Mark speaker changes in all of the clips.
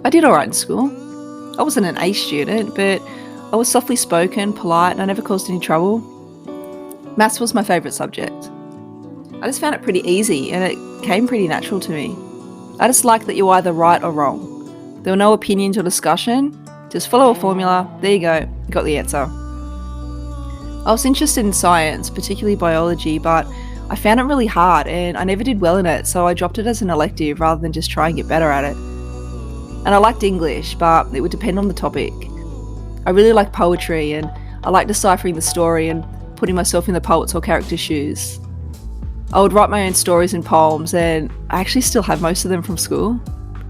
Speaker 1: I did alright in school. I wasn't an A student, but I was softly spoken, polite, and I never caused any trouble. Maths was my favourite subject. I just found it pretty easy and it came pretty natural to me. I just liked that you were either right or wrong. There were no opinions or discussion, just follow a formula, there you go, you got the answer. I was interested in science, particularly biology, but I found it really hard and I never did well in it, so I dropped it as an elective rather than just try and get better at it. And I liked English, but it would depend on the topic. I really liked poetry and I liked deciphering the story and putting myself in the poet's or character's shoes. I would write my own stories and poems, and I actually still have most of them from school.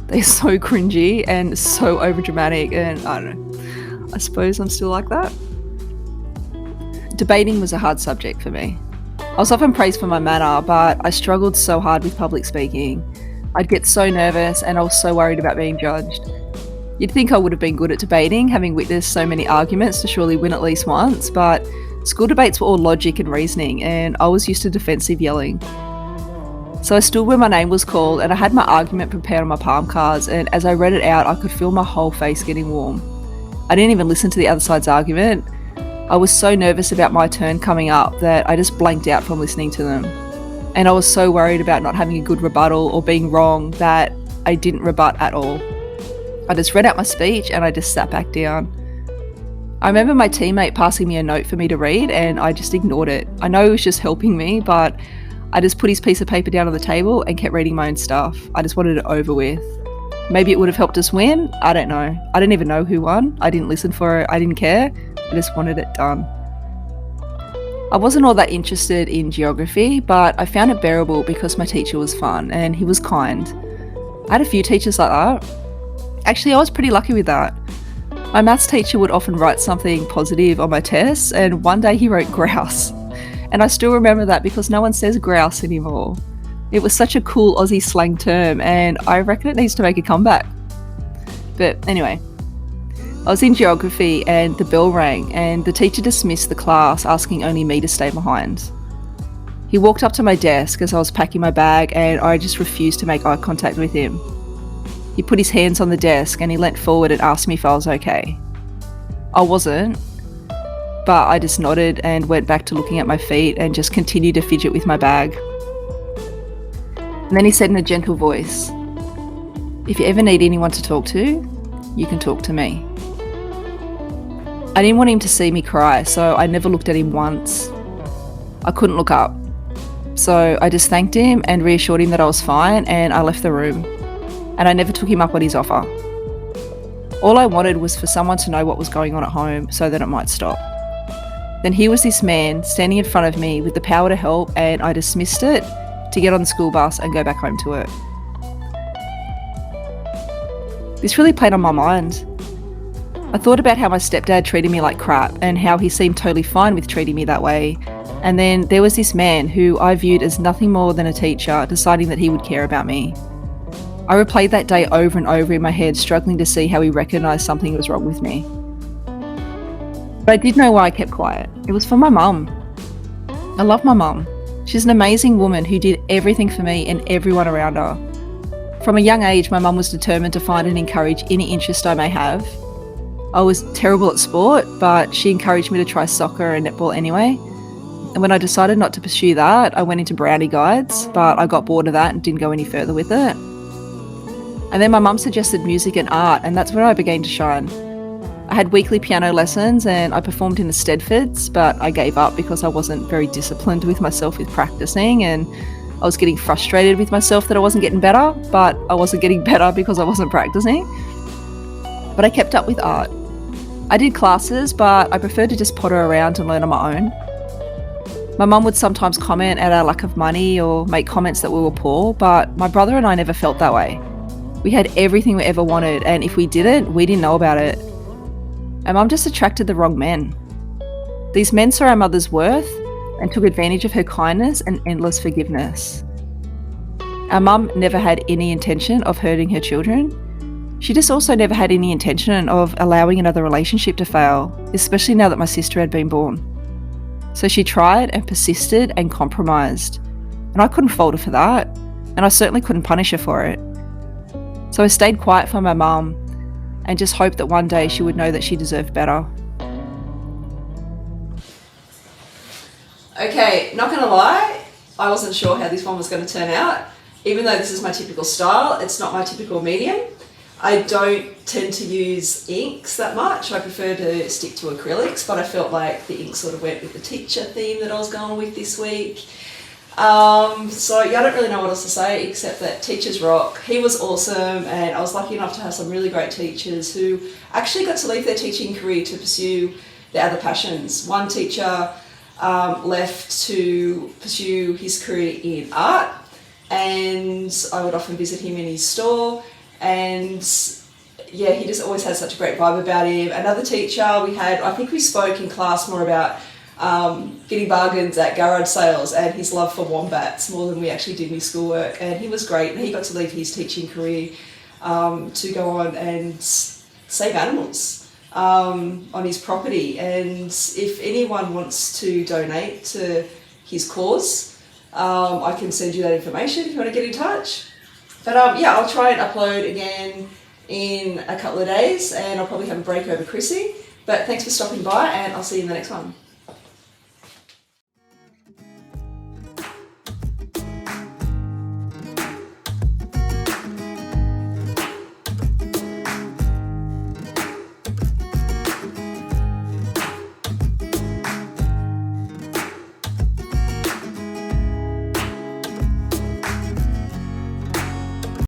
Speaker 1: They're so cringy and so overdramatic, and I don't know, I suppose I'm still like that. Debating was a hard subject for me. I was often praised for my manner, but I struggled so hard with public speaking. I'd get so nervous and I was so worried about being judged. You'd think I would have been good at debating, having witnessed so many arguments to surely win at least once, but school debates were all logic and reasoning, and I was used to defensive yelling. So I stood where my name was called and I had my argument prepared on my palm cards, and as I read it out, I could feel my whole face getting warm. I didn't even listen to the other side's argument. I was so nervous about my turn coming up that I just blanked out from listening to them. And I was so worried about not having a good rebuttal or being wrong that I didn't rebut at all. I just read out my speech and I just sat back down. I remember my teammate passing me a note for me to read and I just ignored it. I know he was just helping me, but I just put his piece of paper down on the table and kept reading my own stuff. I just wanted it over with. Maybe it would have helped us win. I don't know. I didn't even know who won. I didn't listen for it. I didn't care. I just wanted it done. I wasn't all that interested in geography, but I found it bearable because my teacher was fun and he was kind. I had a few teachers like that. Actually, I was pretty lucky with that. My maths teacher would often write something positive on my tests, and one day he wrote grouse. And I still remember that because no one says grouse anymore. It was such a cool Aussie slang term, and I reckon it needs to make a comeback. But anyway, I was in geography and the bell rang and the teacher dismissed the class, asking only me to stay behind. He walked up to my desk as I was packing my bag and I just refused to make eye contact with him. He put his hands on the desk and he leant forward and asked me if I was okay. I wasn't, but I just nodded and went back to looking at my feet and just continued to fidget with my bag. And then he said in a gentle voice, "If you ever need anyone to talk to, you can talk to me." I didn't want him to see me cry, so I never looked at him once. I couldn't look up. So I just thanked him and reassured him that I was fine, and I left the room. And I never took him up on his offer. All I wanted was for someone to know what was going on at home so that it might stop. Then here was this man standing in front of me with the power to help, and I dismissed it to get on the school bus and go back home to it. This really played on my mind. I thought about how my stepdad treated me like crap and how he seemed totally fine with treating me that way. And then there was this man who I viewed as nothing more than a teacher deciding that he would care about me. I replayed that day over and over in my head, struggling to see how he recognised something was wrong with me. But I did know why I kept quiet. It was for my mum. I love my mum. She's an amazing woman who did everything for me and everyone around her. From a young age, my mum was determined to find and encourage any interest I may have. I was terrible at sport, but she encouraged me to try soccer and netball anyway. And when I decided not to pursue that, I went into brownie guides, but I got bored of that and didn't go any further with it. And then my mum suggested music and art, and that's where I began to shine. I had weekly piano lessons and I performed in the Stedfords, but I gave up because I wasn't very disciplined with myself with practicing, and I was getting frustrated with myself that I wasn't getting better, but I wasn't getting better because I wasn't practicing. But I kept up with art. I did classes, but I preferred to just potter around and learn on my own. My mum would sometimes comment at our lack of money or make comments that we were poor, but my brother and I never felt that way. We had everything we ever wanted, and if we didn't, we didn't know about it. And Mum just attracted the wrong men. These men saw our mother's worth and took advantage of her kindness and endless forgiveness. Our mum never had any intention of hurting her children. She just also never had any intention of allowing another relationship to fail, especially now that my sister had been born. So she tried and persisted and compromised. And I couldn't fault her for that, and I certainly couldn't punish her for it. So I stayed quiet for my mum, and just hope that one day she would know that she deserved better. Okay, not gonna lie, I wasn't sure how this one was going to turn out. Even though this is my typical style, it's not my typical medium. I don't tend to use inks that much. I prefer to stick to acrylics, but I felt like the ink sort of went with the teacher theme that I was going with this week. So yeah, I don't really know what else to say except that teachers rock. He was awesome, and I was lucky enough to have some really great teachers who actually got to leave their teaching career to pursue their other passions. One teacher left to pursue his career in art, and I would often visit him in his store, and yeah, he just always had such a great vibe about him. Another teacher we had, I think we spoke in class more about getting bargains at garage sales and his love for wombats more than we actually did in his schoolwork, and he was great, and he got to leave his teaching career to go on and save animals on his property. And if anyone wants to donate to his cause, I can send you that information if you want to get in touch. But yeah, I'll try and upload again in a couple of days, and I'll probably have a break over Chrissy. But thanks for stopping by, and I'll see you in the next one.